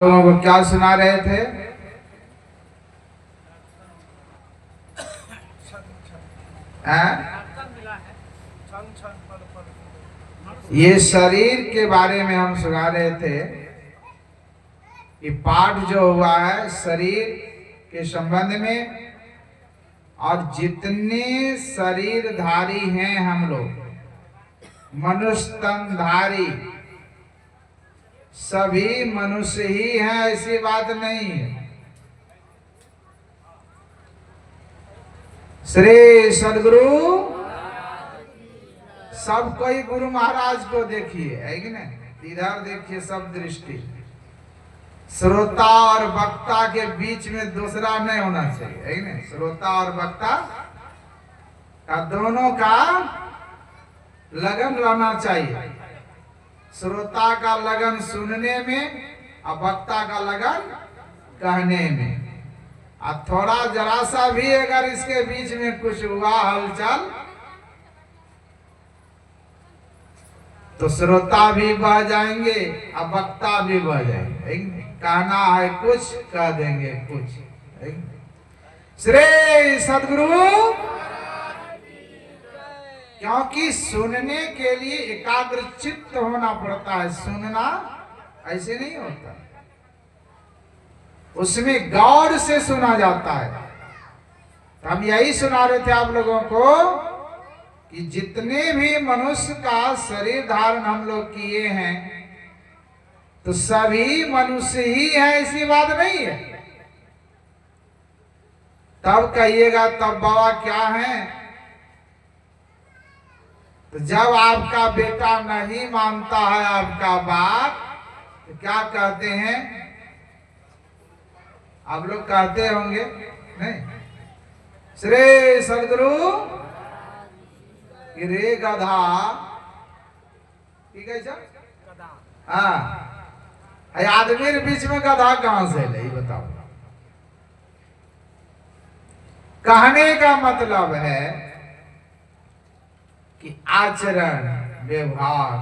लोगों को क्या सुना रहे थे? ये शरीर के बारे में हम सुना रहे थे कि पाठ जो हुआ है शरीर के संबंध में, और जितने शरीरधारी हैं हम लोग, मनुष्य तनधारी, सभी मनुष्य ही हैं, ऐसी बात नहीं है। श्री सदगुरु सब कोई गुरु महाराज को देखिए, है कि नहीं? इधर देखिए, सब दृष्टि श्रोता और वक्ता के बीच में दूसरा नहीं होना चाहिए, है कि नहीं? श्रोता और वक्ता का दोनों का लगन रहना चाहिए। श्रोता का लगन सुनने में और वक्ता का लगन कहने में। और थोड़ा जरा सा भी अगर इसके बीच में कुछ हुआ हलचल तो श्रोता भी बह जाएंगे और वक्ता भी बह जाएंगे। कहना है कुछ, कह देंगे कुछ। श्री सदगुरु, क्योंकि सुनने के लिए एकाग्र चित्त होना पड़ता है। सुनना ऐसे नहीं होता, उसमें गौर से सुना जाता है। तो हम यही सुना रहे थे आप लोगों को कि जितने भी मनुष्य का शरीर धारण हम लोग किए हैं तो सभी मनुष्य ही हैं, ऐसी बात नहीं है। तब कहिएगा तब बाबा क्या है? तो जब आपका बेटा नहीं मानता है आपका बात तो क्या कहते हैं? आप लोग कहते होंगे नहीं? श्री सदगुरु रे गधा, ठीक है सर? हाँ, आदमी के बीच में गधा कहां से ले, बताओ। कहने का मतलब है कि आचरण, व्यवहार,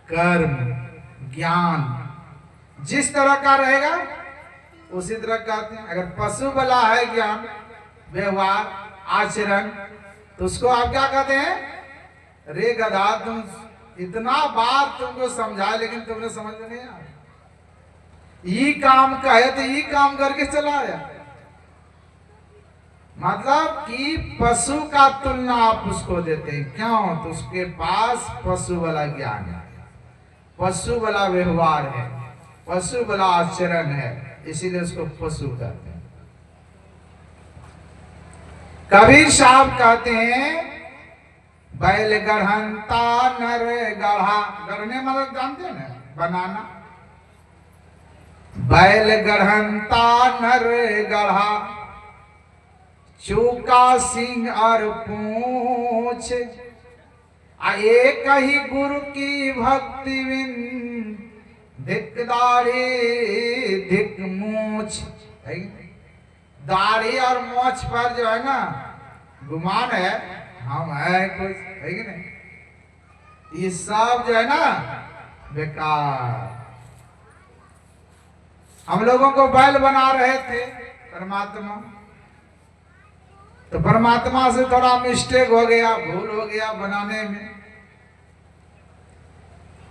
कर्म, ज्ञान जिस तरह का रहेगा उसी तरह कहते हैं। अगर पशु वाला है ज्ञान, व्यवहार, आचरण, तो उसको आप क्या कहते हैं? रे गधा, तुम इतना बात तुमको समझाए लेकिन तुमने समझ में नहीं आया। ये काम कहे तो ये काम करके चला आया। मतलब कि पशु का तुलना आप उसको देते हैं। क्यों? तो उसके पास पशु वाला ज्ञान है, पशु वाला व्यवहार है, पशु वाला आचरण है, इसीलिए उसको पशु कहते हैं। कबीर साहब कहते हैं बैल गढ़ंता नर गढ़ा। गढ़ने मतलब जानते हैं ना, बनाना। बैल गढ़ंता नर गढ़ा, चूका सिंह और पूछ, एक ही गुरु की भक्ति बिन धिकदारी धिक मूछ। दाढ़ी और मोछ पर जो है ना गुमान है, हम है कुछ, है कि नहीं? ये सब जो है ना बेकार। हम लोगों को बैल बना रहे थे परमात्मा, तो परमात्मा से थोड़ा मिस्टेक हो गया, भूल हो गया बनाने में।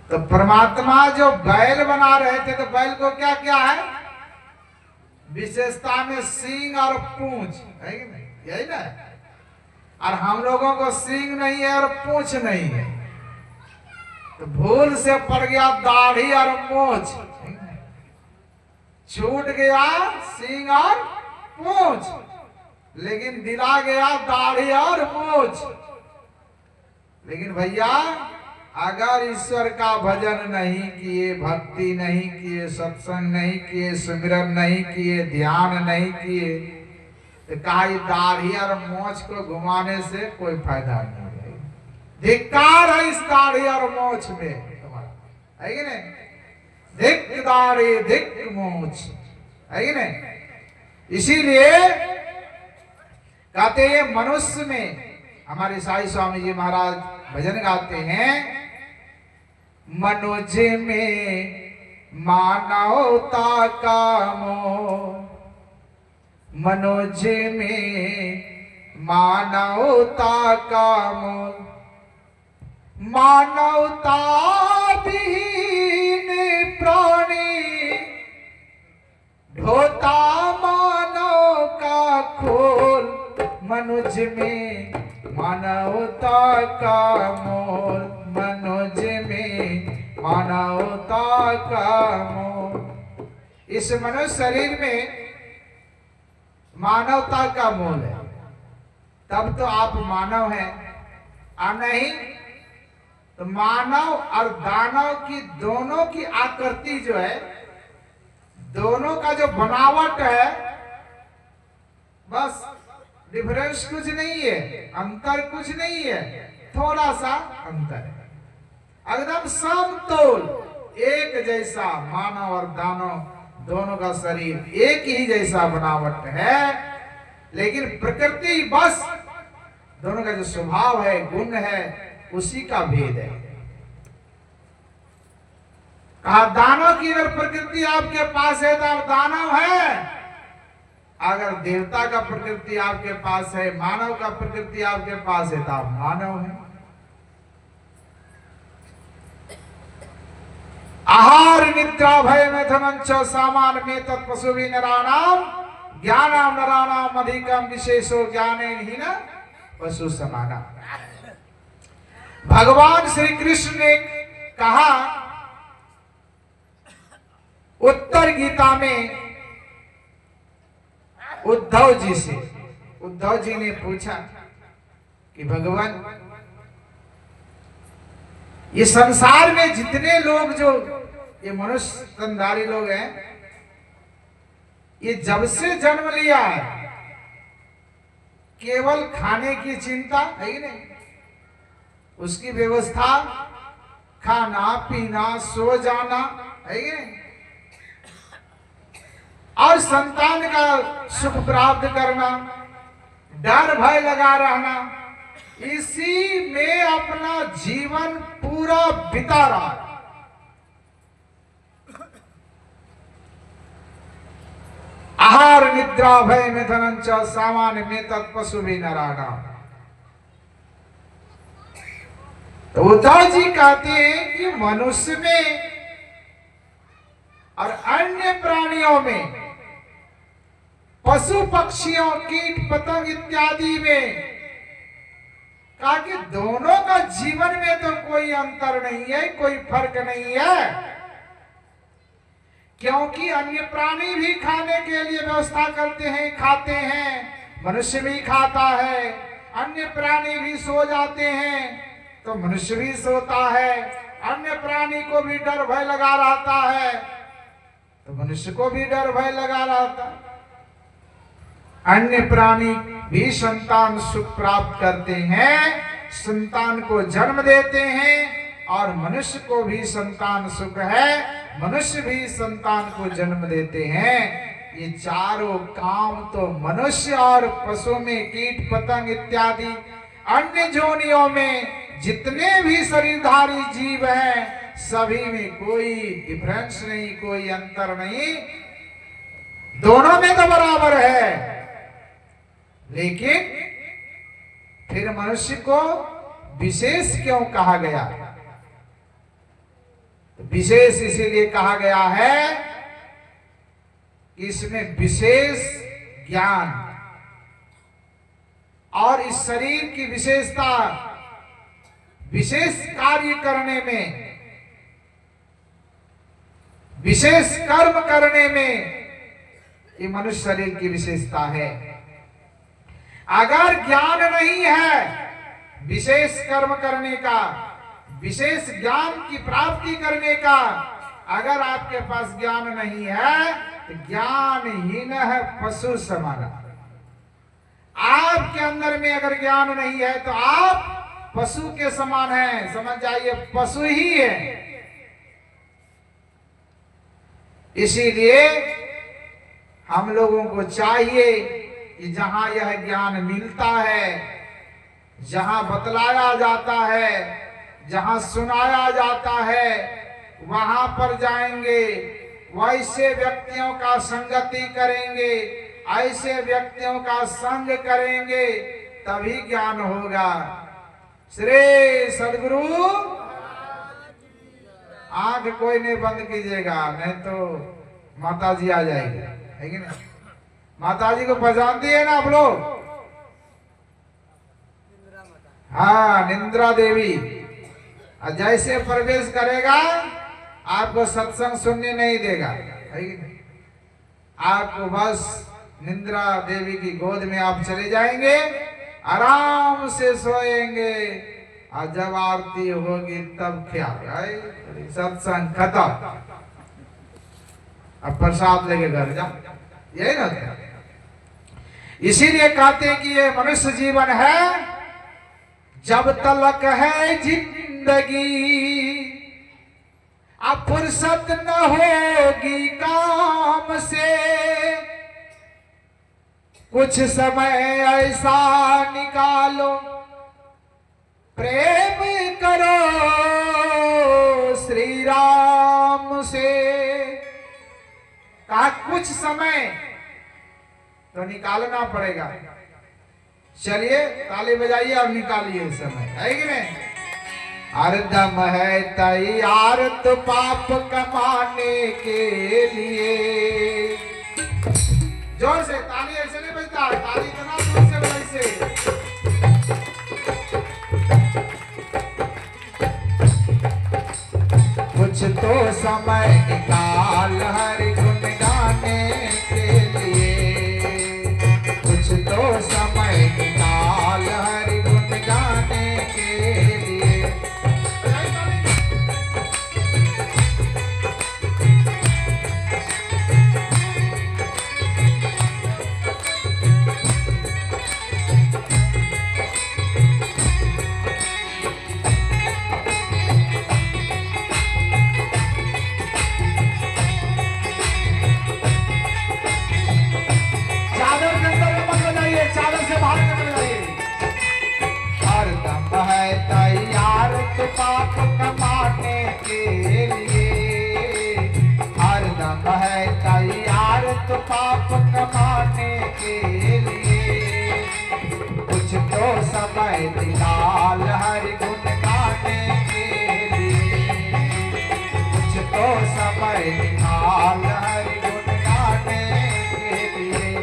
तो परमात्मा जो बैल बना रहे थे तो बैल को क्या क्या है विशेषता में? सींग और पूंछ, है कि नहीं? यही ना। और हम लोगों को सींग नहीं है और पूंछ नहीं है, तो भूल से पड़ गया दाढ़ी और मूछ, छूट गया सींग और पूंछ, लेकिन दिला गया दाढ़ी और मूछ। लेकिन भैया अगर ईश्वर का भजन नहीं किए, भक्ति नहीं किए, सत्संग नहीं किए, सुमिरन नहीं किए, ध्यान नहीं किए, तो कहीं दाढ़ी और मोछ को घुमाने से कोई फायदा नहीं है। धिक्कार है इस दाढ़ी और मोछ में तुम्हारा, है कि नहीं? धिक दाढ़ी धिक मोछ, है कि नहीं? इसीलिए कहते हैं मनुष्य में, हमारे साईं स्वामी जी महाराज भजन गाते हैं, मनुज में मानवता का मोह मनुज में, मानवता का मोल, मानवता विहीन प्राणी ढोता मानव का खोल, मनुज में मानवता का मोल, मनुज में मानवता का मोल। इस मनुष्य शरीर में मानवता का मोल है, तब तो आप मानव हैं। और नहीं तो मानव और दानव की दोनों की आकृति जो है, दोनों का जो बनावट है, बस डिफरेंस कुछ नहीं है, अंतर कुछ नहीं है, थोड़ा सा अंतर है। एकदम समतोल एक जैसा मानव और दानव दोनों का शरीर एक ही जैसा बनावट है, लेकिन प्रकृति बस दोनों का जो स्वभाव है, गुण है, उसी का भेद है। कहा दानव की अगर प्रकृति आपके पास है तो आप दानव है, अगर देवता का प्रकृति आपके पास है, मानव का प्रकृति आपके पास है तो आप मानव है। आहार निद्रा भय मैथुनं च सामान में तत्पशुभिः नराणाम ज्ञानाम नराणाम अधिकम विशेषो ज्ञानेन न पशु समाना। भगवान श्री कृष्ण ने कहा उत्तर गीता में उद्धव जी से, उद्धव जी ने पूछा कि भगवान ये संसार में जितने लोग जो ये मनुष्य तनधारी लोग हैं, ये जब से जन्म लिया है केवल खाने की चिंता है ही नहीं, उसकी व्यवस्था खाना पीना सो जाना है ही नहीं, और संतान का सुख प्राप्त करना, डर भय लगा रहना, इसी में अपना जीवन पूरा बिता रहा है। आहार निद्रा भय मैथुनं च सामान्य में तत्पशुभिः नराणाम। तो उद्धव जी कहते हैं कि मनुष्य में और अन्य प्राणियों में, पशु पक्षियों कीट पतंग इत्यादि में, कहा कि दोनों का जीवन में तो कोई अंतर नहीं है, कोई फर्क नहीं है, क्योंकि अन्य प्राणी भी खाने के लिए व्यवस्था करते हैं, खाते हैं, मनुष्य भी खाता है, अन्य प्राणी भी सो जाते हैं तो मनुष्य भी सोता है, अन्य प्राणी को भी डर भय लगा रहता है तो मनुष्य को भी डर भय लगा रहता है। अन्य प्राणी भी संतान सुख प्राप्त करते हैं, संतान को जन्म देते हैं, और मनुष्य को भी संतान सुख है, मनुष्य भी संतान को जन्म देते हैं। ये चारों काम तो मनुष्य और पशु में, कीट पतंग इत्यादि अन्य जोनियों में जितने भी शरीरधारी जीव हैं, सभी में कोई डिफरेंस नहीं, कोई अंतर नहीं, दोनों में तो बराबर है। लेकिन फिर मनुष्य को विशेष क्यों कहा गया? तो विशेष इसीलिए कहा गया है कि इसमें विशेष ज्ञान और इस शरीर की विशेषता, विशेष कार्य करने में, विशेष कर्म करने में, ये मनुष्य शरीर की विशेषता है। अगर ज्ञान नहीं है विशेष कर्म करने का, विशेष ज्ञान की प्राप्ति करने का, अगर आपके पास ज्ञान नहीं है तो ज्ञानहीन है पशु समान। आपके अंदर में अगर ज्ञान नहीं है तो आप पशु के समान हैं, समझ जाइए पशु ही है। इसीलिए हम लोगों को चाहिए कि जहां यह ज्ञान मिलता है, जहां बतलाया जाता है, जहां सुनाया जाता है, वहां पर जाएंगे, वैसे व्यक्तियों का संगति करेंगे, ऐसे व्यक्तियों का संग करेंगे, तभी ज्ञान होगा। श्री सदगुरु, आंख कोई नहीं बंद कीजिएगा, नहीं तो माता जी आ जाएगी, है कि नहीं? माता जी को पहचानती है ना आप लोग? हाँ, निंद्रा देवी। जैसे प्रवेश करेगा आपको सत्संग सुनने नहीं देगा, है कि नहीं? आपको बस निंद्रा देवी की गोद में आप चले जाएंगे, आराम से सोएंगे, और जब आरती होगी तब क्या है, सत्संग खत्म, अब प्रसाद लेके घर जा, यही ना? इसीलिए कहते हैं कि ये मनुष्य जीवन है, जब तलक है जिंदगी, अब फुर्सत न होगी काम से, कुछ समय ऐसा निकालो, प्रेम करो श्री राम से। कहा कुछ समय तो निकालना पड़ेगा। चलिए ताली बजाइए और निकालिए समय, है कि नहीं? हरदम है तैयार तो पाप कमाने के लिए। जोर से ताली, ऐसे नहीं बजता, ताली इतना जोर से वैसे। कुछ तो समय निकाल हरि गुण गाने के लिए, कुछ तो समय निकाल हरि गुण गाने के लिए। पाप कमाने के लिए, हरदम है तैयार तो पाप कमाने के लिए। कुछ तो समय निकाल हरि गुण गाने के लिए, कुछ तो समय निकाल हरि गुण गाने के लिए।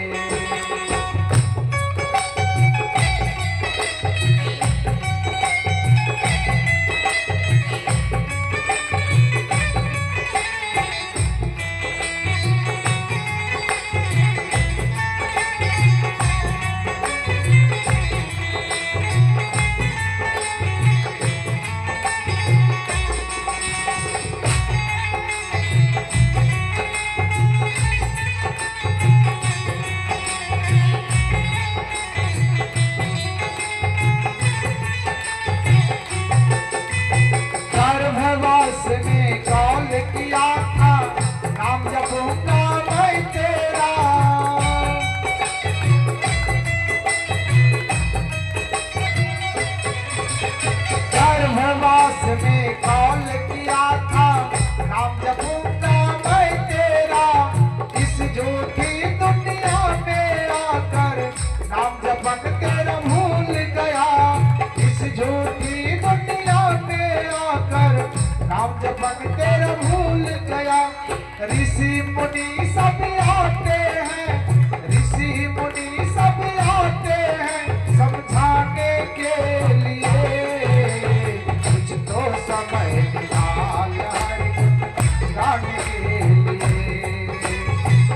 ऋषि मुनि सब आते हैं, ऋषि मुनि सब आते हैं समझाने के लिए। कुछ तो समय निकाल हरि गुण गाने के लिए,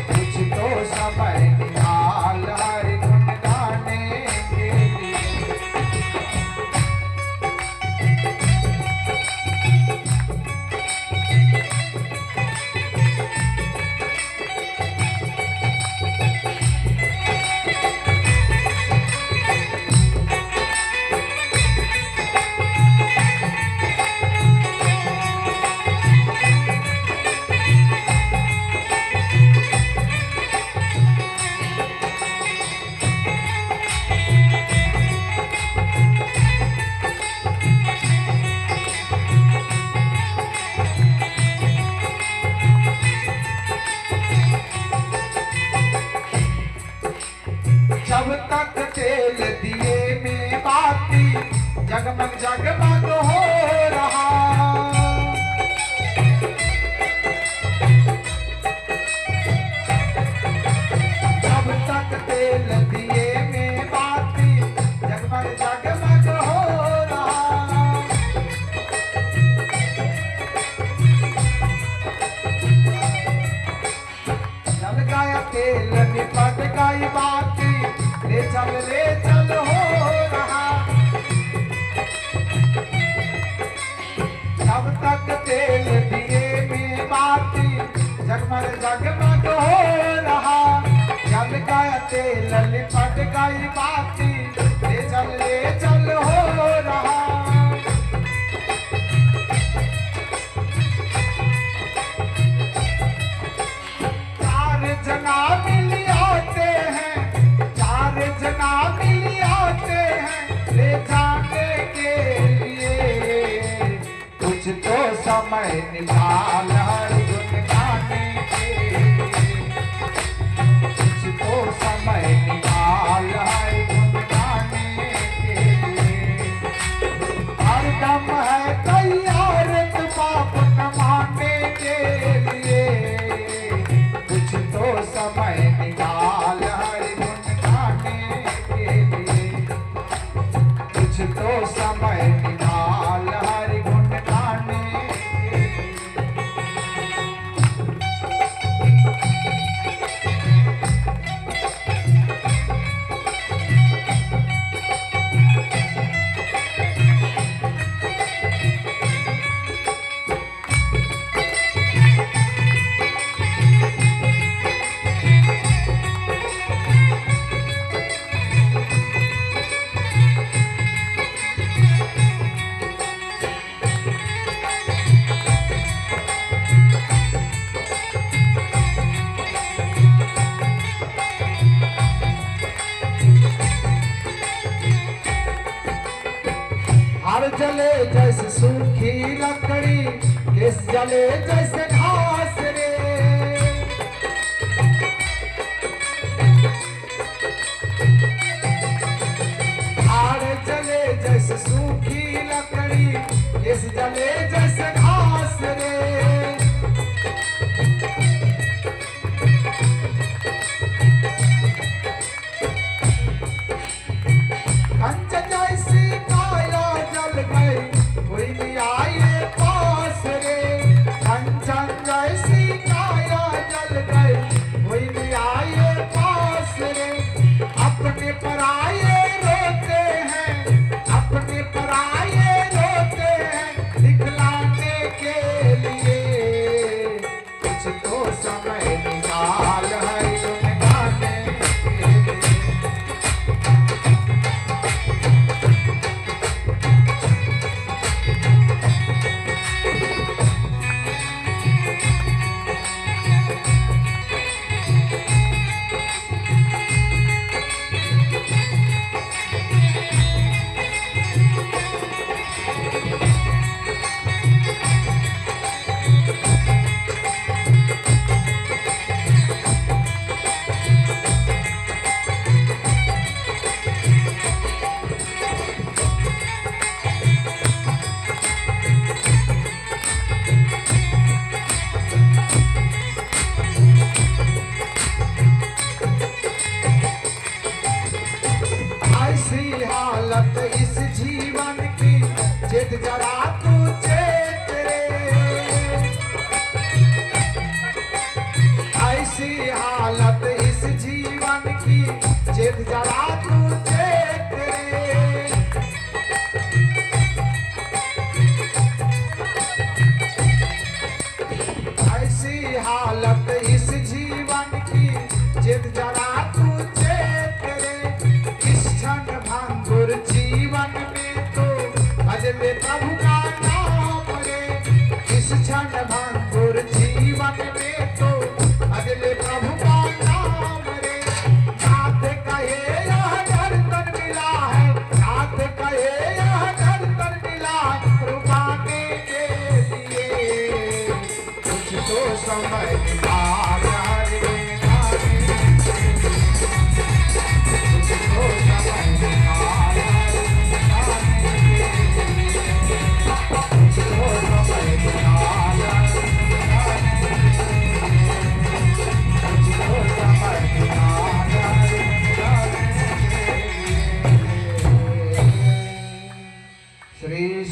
कुछ तो समय निकाल हरि गुण गाने के लिए। जगमग जगमग हो रहा। जब तक तेल दिए में बाती जगमग जगमग हो रहा। जल गया तेल निपट गई बाती ले चल हो रहा। जब तक तेल दिए में बाती जगमग जगमग हो रहा। जल गया तेल लिपट गई बाती ले चल हो रहा। चार जना मिल आते हैं, चार जना मिल आते हैं ले जाने के लिए। कुछ तो समय निकाल हर गुन गाने के लिए। कुछ तो समय निकाल हर गुन गाने के लिए। हर दम है तैयार तू पाप कमाने के लिए। कुछ तो समय निकाल हर गुन गाने के लिए। कुछ तो समय निकाल हर गुन गाने के लिए। हार जले जैसे सूखी लकड़ी, केस जले जैसे घास रे। हार जले जैसे सूखी लकड़ी, केस जले जैसे घास रे। कंच जैसी काया जल गई कोई भी आए पास रे। कंचन जैसी काया जल गई कोई भी आए पास रे। अपने पराये रोते हैं, अपने पराये रोते हैं दिखलाने के लिए। कुछ तो समय निकाल है गुन गाने के लिए। ऐसी हालत इस जीवन की जिद जरा तू चेत रे। ऐसी हालत इस जीवन की जिद जरा तू चेत रे। ऐसी हालत इस जीवन की जिद जरा तू चेत रे। इस क्षण भंगुर जीवन में तो भजले प्रभु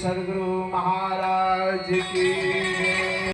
सदगुरु महाराज की।